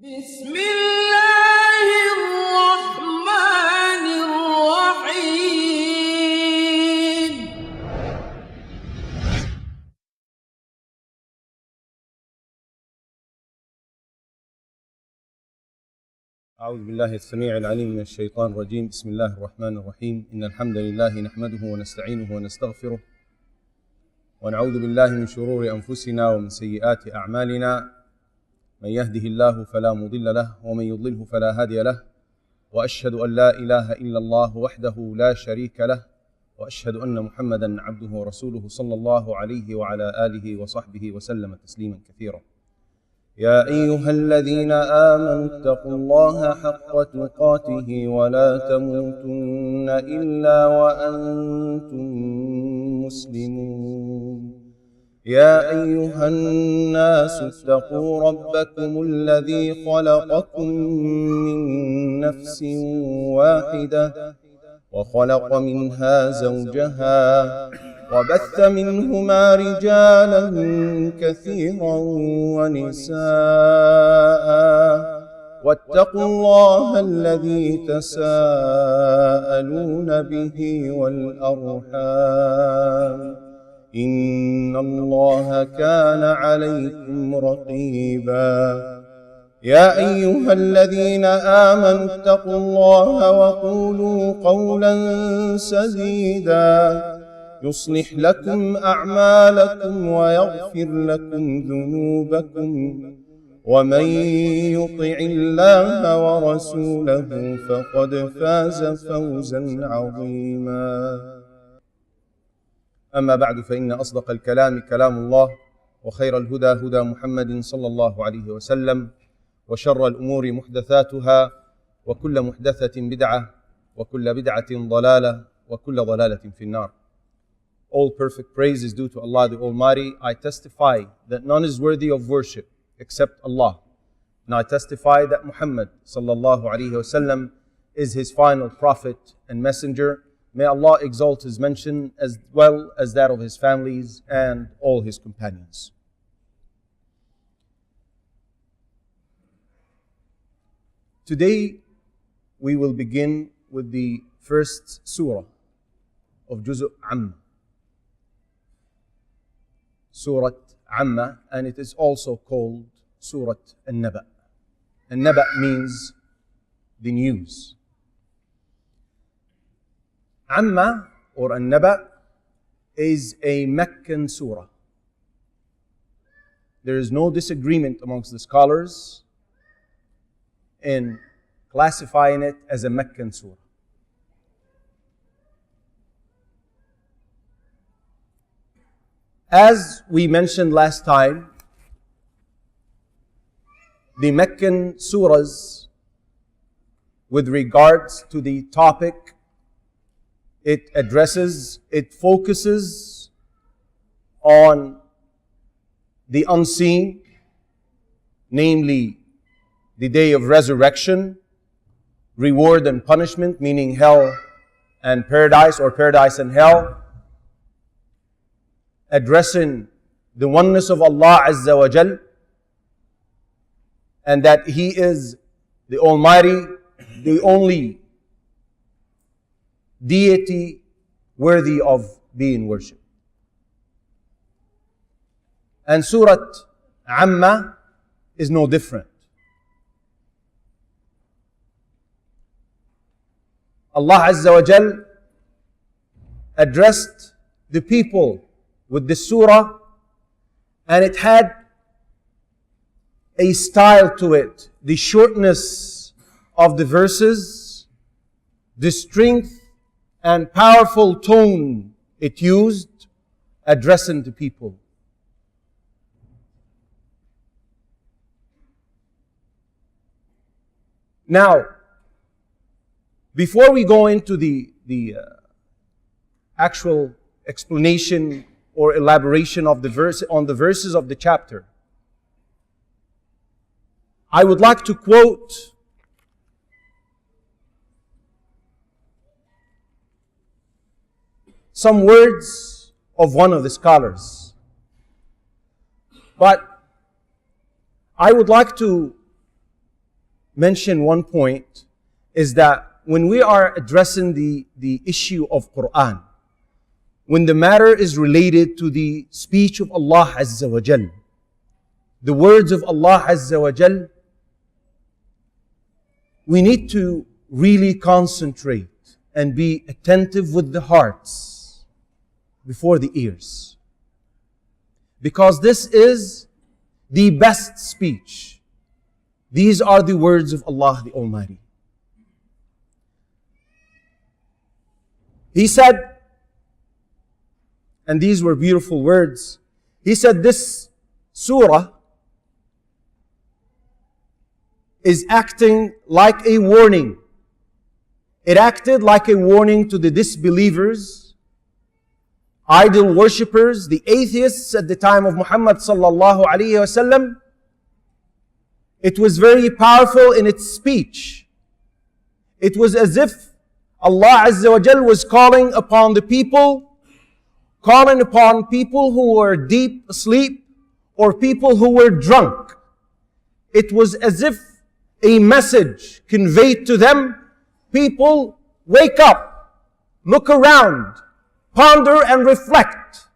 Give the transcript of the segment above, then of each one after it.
بسم الله الرحمن الرحيم. أعوذ بالله السميع العليم من الشيطان الرجيم. بسم الله الرحمن الرحيم. إن الحمد لله نحمده ونستعينه ونستغفره ونعوذ بالله من شرور أنفسنا ومن سيئات أعمالنا. من يهده الله فلا مضل له ومن يضلله فلا هادي له، وأشهد أن لا إله إلا الله وحده لا شريك له، وأشهد أن محمدا عبده ورسوله صلى الله عليه وعلى آله وصحبه وسلم تسليما كثيرا. يا أيها الذين آمنوا اتقوا الله حق تقاته ولا تموتن إلا وأنتم مسلمون. يا أيها الناس اتقوا ربكم الذي خلقكم من نفس واحدة وخلق منها زوجها وبث منهما رجالا كثيرا ونساء، واتقوا الله الذي تساءلون به والأرحام إن الله كان عليكم رقيبا. يا أيها الذين آمنوا اتقوا الله وقولوا قولا سديدا يصلح لكم أعمالكم ويغفر لكم ذنوبكم، ومن يطع الله ورسوله فقد فاز فوزا عظيما. أما بعد، فإن أصدق الكلام كلام الله، وخير الهدى هدى محمد صلى الله عليه وسلم، وشر الأمور محدثاتها، وكل محدثة بدعة، وكل بدعة ضلالة، وكل ضلالة في النار. All perfect praise is due to Allah the Almighty. I testify that none is worthy of worship except Allah. And I testify that Muhammad sallallahu alaihi wasallam is his final prophet and messenger. May Allah exalt his mention as well as that of his families and all his companions. Today we will begin with the first surah of Juz' Amma. Surah Amma, and it is also called Surah An-Naba. An-Naba means the news. Amma or An-Naba is a Meccan surah. There is no disagreement amongst the scholars in classifying it as a Meccan surah. As we mentioned last time, the Meccan surahs, with regards to the topic it addresses, it focuses on the unseen, namely the day of resurrection, reward and punishment, meaning hell and paradise, or paradise and hell, addressing the oneness of Allah Azza wa Jal, and that He is the Almighty, the only deity worthy of being worshipped. And Surah Amma is no different. Allah Azza wa Jal addressed the people with this surah, and it had a style to it, the shortness of the verses, the strength and powerful tone it used addressing the people. Now, before we go into the actual explanation or elaboration of the verse on the verses of the chapter, I would like to quote some words of one of the scholars. But I would like to mention one point, is that when we are addressing the issue of Qur'an, when the matter is related to the speech of Allah Azza wa Jal, the words of Allah Azza wa Jal, we need to really concentrate and be attentive with the hearts before the ears. Because this is the best speech. These are the words of Allah the Almighty. He said, and these were beautiful words, He said this surah is acting like a warning. It acted like a warning to the disbelievers, idol worshippers, the atheists at the time of Muhammad sallallahu alaihi wasallam. It was very powerful in its speech. It was as if Allah Azza wa Jal was calling upon people who were deep asleep or people who were drunk. It was as if a message conveyed to them, people, wake up, look around, ponder and reflect.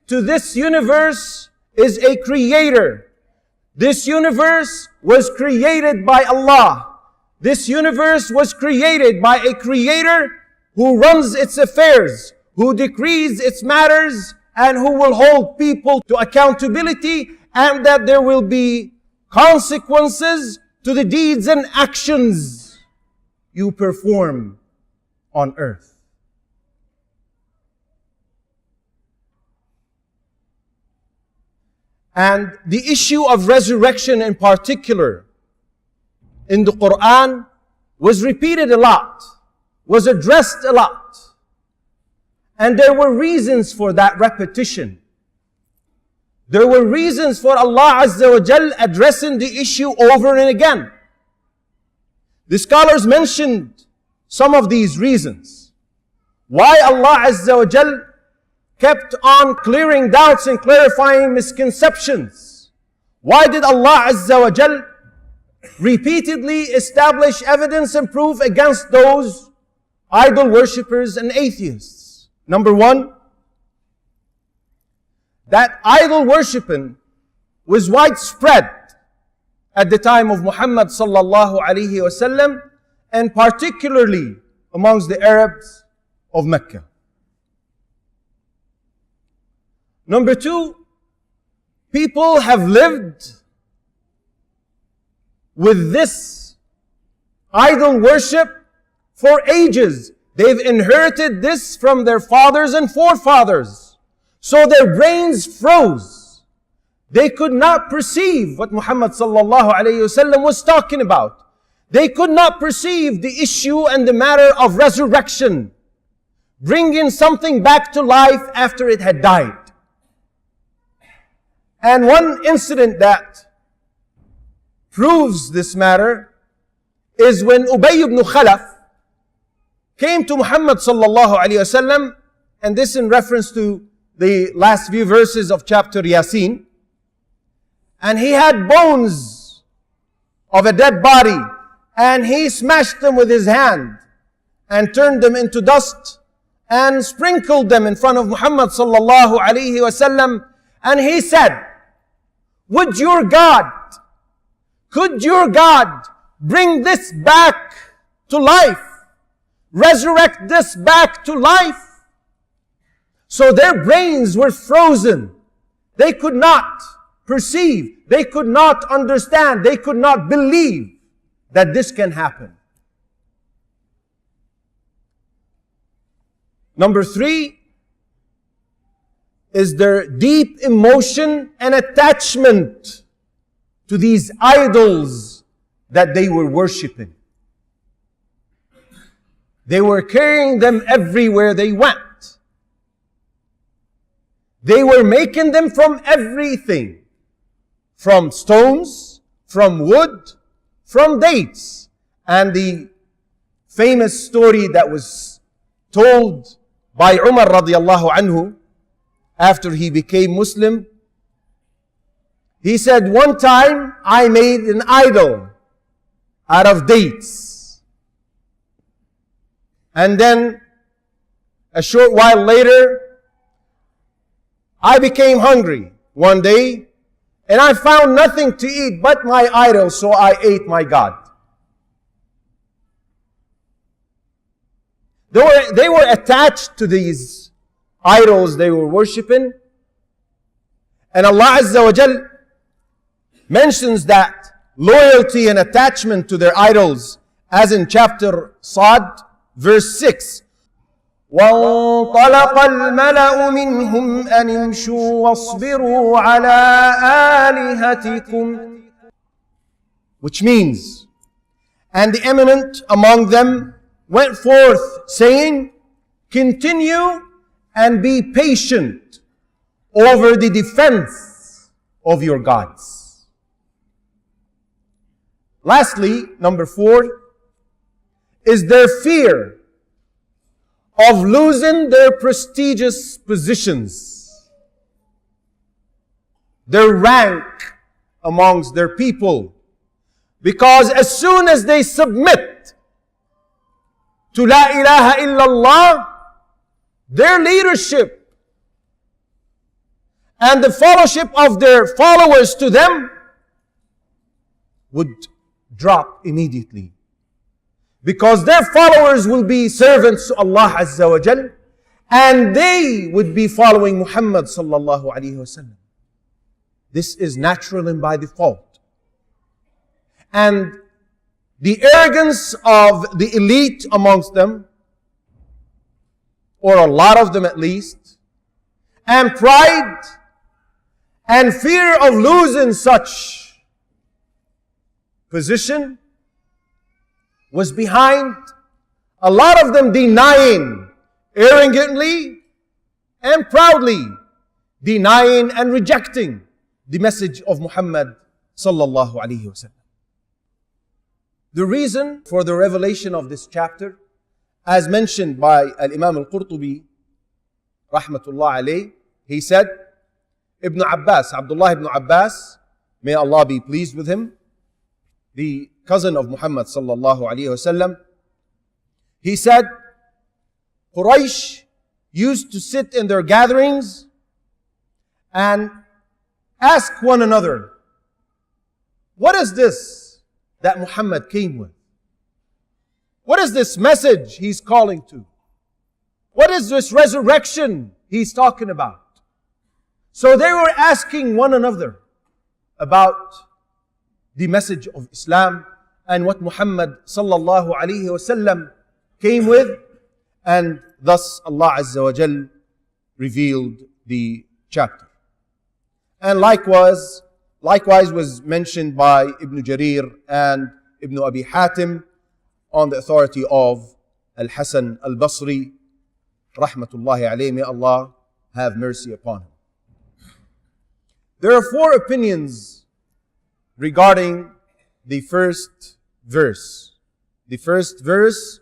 To this universe is a creator. This universe was created by Allah. This universe was created by a creator who runs its affairs, who decrees its matters, and who will hold people to accountability, and that there will be consequences to the deeds and actions you perform on earth. And the issue of resurrection in particular in the Qur'an was repeated a lot, was addressed a lot. And there were reasons for that repetition. There were reasons for Allah Azza wa Jal addressing the issue over and again. The scholars mentioned some of these reasons. Why Allah Azza wa Jal kept on clearing doubts and clarifying misconceptions. Why did Allah Azza wa Jal repeatedly establish evidence and proof against those idol worshippers and atheists? Number one, that idol worshipping was widespread at the time of Muhammad sallallahu alaihi wasallam, and particularly amongst the Arabs of Mecca. Number two, people have lived with this idol worship for ages. They've inherited this from their fathers and forefathers. So their brains froze. They could not perceive what Muhammad sallallahu alayhi wasallam was talking about. They could not perceive the issue and the matter of resurrection, bringing something back to life after it had died. And one incident that proves this matter is when Ubay ibn Khalaf came to Muhammad sallallahu alayhi wasallam, and this in reference to the last few verses of chapter Yasin. And he had bones of a dead body, and he smashed them with his hand and turned them into dust and sprinkled them in front of Muhammad sallallahu alayhi wasallam. And he said, could your God bring this back to life? Resurrect this back to life? So their brains were frozen. They could not perceive. They could not understand. They could not believe that this can happen. Number three is their deep emotion and attachment to these idols that they were worshipping. They were carrying them everywhere they went. They were making them from everything. From stones, from wood, from dates. And the famous story that was told by Umar radiallahu anhu after he became Muslim, he said, one time I made an idol out of dates. And then a short while later, I became hungry one day and I found nothing to eat but my idol, so I ate my God. They were attached to these idols they were worshipping. And Allah Azza wa Jal mentions that loyalty and attachment to their idols, as in chapter Sad, verse 6. وَانطَلَقَ الْمَلَأُ مِنْهُمْ أَنِ امْشُوا وَاصْبِرُوا عَلَىٰ آلِهَتِكُمْ. Which means, and the eminent among them went forth saying, continue and be patient over the defense of your gods. Lastly, number 4, is their fear of losing their prestigious positions, their rank amongst their people. Because as soon as they submit to La ilaha illallah, their leadership and the fellowship of their followers to them would drop immediately. Because their followers will be servants to Allah Azza wa Jal, and they would be following Muhammad sallallahu alaihi wasallam. This is natural and by default. And the arrogance of the elite amongst them, or a lot of them at least, and pride and fear of losing such position was behind a lot of them denying, arrogantly and proudly denying and rejecting the message of Muhammad sallallahu alaihi wasallam. The reason for the revelation of this chapter, as mentioned by Al-Imam Al-Qurtubi rahmatullah alayh, he said, Ibn Abbas, Abdullah ibn Abbas, may Allah be pleased with him, the cousin of Muhammad sallallahu alaihi wasallam, he said, Quraysh used to sit in their gatherings and ask one another, what is this that Muhammad came with? What is this message he's calling to? What is this resurrection he's talking about? So they were asking one another about the message of Islam and what Muhammad sallallahu alaihi wasallam came with, and thus Allah Azza wa Jal revealed the chapter. And likewise was mentioned by Ibn Jarir and Ibn Abi Hatim on the authority of Al-Hasan Al-Basri rahmatullahi alayhi, may Allah have mercy upon him. There are 4 opinions regarding the first verse. The first verse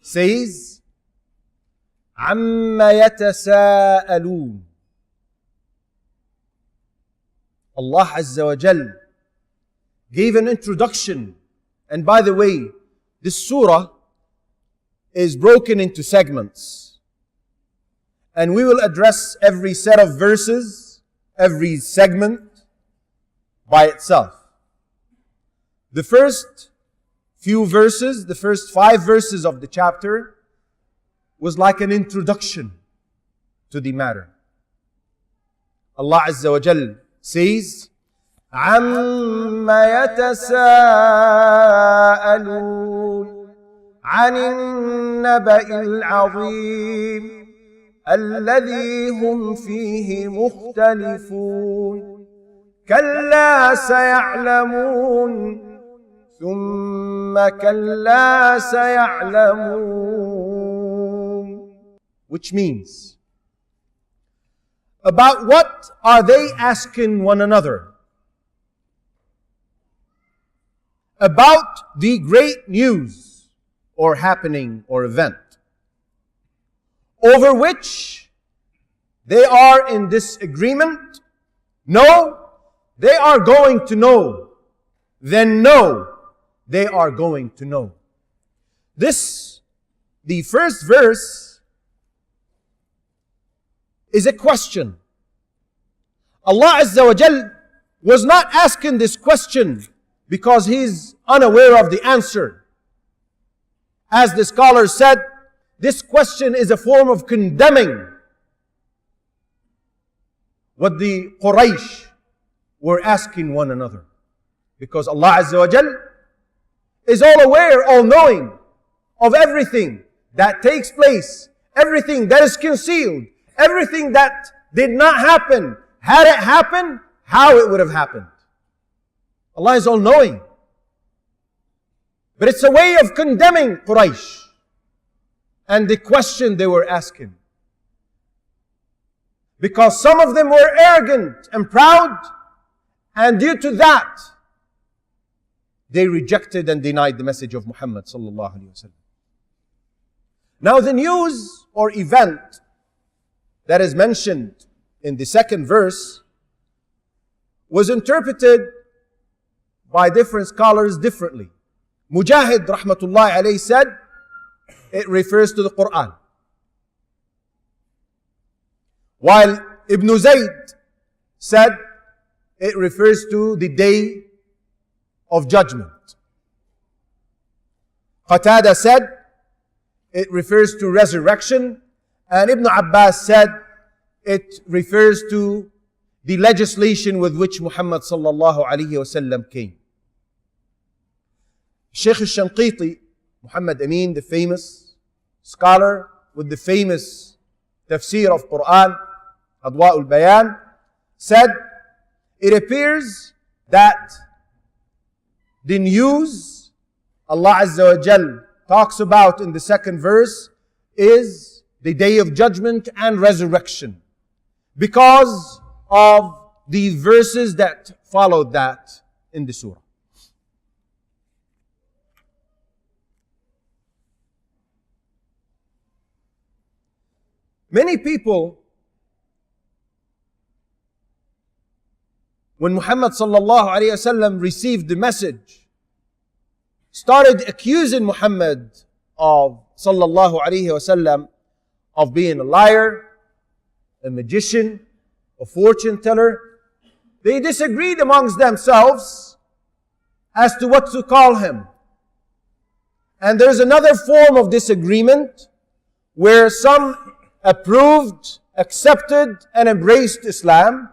says, عَمَّ يَتَسَاءَلُونَ. Allah Azza wa Jal gave an introduction. And by the way, this surah is broken into segments. And we will address every set of verses, every segment by itself. The first few verses, the first 5 verses of the chapter was like an introduction to the matter. Allah Azza wa Jal says, عَمَّ يَتَسَاءَلُونَ عَنِ النَّبَإِ الْعَظِيمِ الَّذِي هُمْ فِيهِ مُخْتَلِفُونَ كَلَّا سَيَعْلَمُونَ ثُمَّ كَلَّا سَيَعْلَمُونَ. Which means, about what are they asking one another? About the great news or happening or event over which they are in disagreement? No, they are going to know. Then know they are going to know. The first verse is a question. Allah Azza wa Jal was not asking this question because He's unaware of the answer. As the scholars said, this question is a form of condemning what the Quraysh were asking one another. Because Allah Azza wa Jal is all aware, all knowing of everything that takes place, everything that is concealed, everything that did not happen. Had it happened, how it would have happened. Allah is all knowing. But it's a way of condemning Quraysh and the question they were asking. Because some of them were arrogant and proud, and due to that, they rejected and denied the message of Muhammad sallallahu alaihi wasallam. Now the news or event that is mentioned in the second verse was interpreted by different scholars differently. Mujahid rahmatullahi alayhi said it refers to the Qur'an, while Ibn Zayd said it refers to the day of judgment. Qatada said it refers to resurrection, and Ibn Abbas said it refers to the legislation with which Muhammad sallallahu alaihi wasallam came. Sheik al-Shanqiti, Muhammad Amin, the famous scholar with the famous tafsir of Qur'an, Adwa al-Bayan, said it appears that the news Allah Azza wa Jal talks about in the second verse is the day of judgment and resurrection, because of the verses that followed that in the surah. Many people, when Muhammad sallallahu alaihi wasallam received the message, started accusing Muhammad of sallallahu alaihi wasallam of being a liar, a magician, a fortune teller. They disagreed amongst themselves as to what to call him. And there's another form of disagreement where some approved, accepted, and embraced Islam,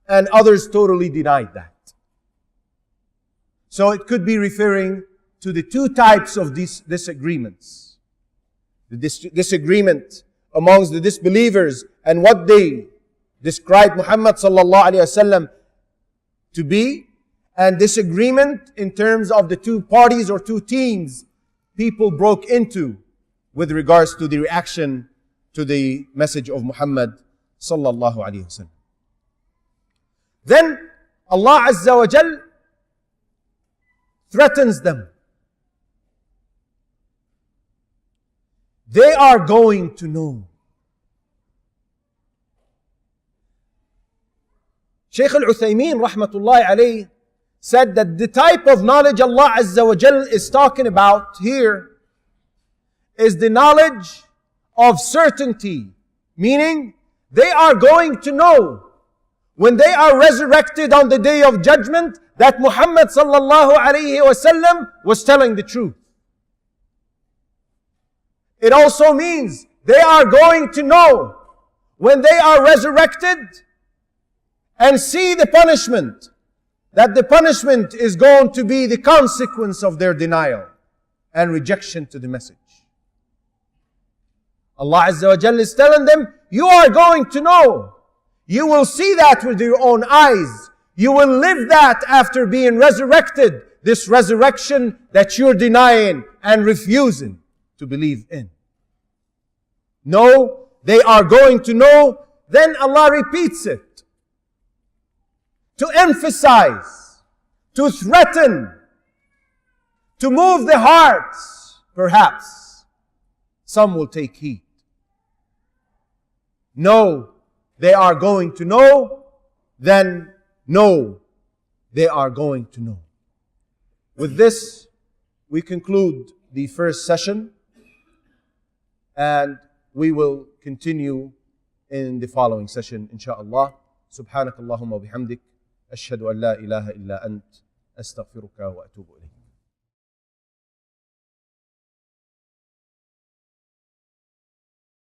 and others totally denied that. So it could be referring to the two types of these disagreements. The disagreement amongst the disbelievers and what they described Muhammad sallallahu alaihi wasallam to be, and disagreement in terms of the two parties or two teams people broke into with regards to the reaction to the message of Muhammad sallallahu alaihi wasallam. Then Allah Azza wa Jal threatens them. They are going to know. Sheik Al-Uthaymeen rahmatullahi alayhi said that the type of knowledge Allah Azza wa Jal is talking about here is the knowledge of certainty, meaning they are going to know when they are resurrected on the day of judgment that Muhammad sallallahu alayhi wasallam was telling the truth. It also means they are going to know when they are resurrected and see the punishment, that the punishment is going to be the consequence of their denial and rejection to the message. Allah Azza wa Jalla is telling them, you are going to know. You will see that with your own eyes. You will live that after being resurrected, this resurrection that you're denying and refusing to believe in. No, they are going to know. Then Allah repeats it to emphasize, to threaten, to move the hearts. Perhaps some will take heed. No, they are going to know. Then no, they are going to know. With this, we conclude the first session, and we will continue in the following session, inshallah. Subhanakallahumma bihamdik. Ashhadu an la ilaha illa ant. Astaghfiruka wa atubu ilayk.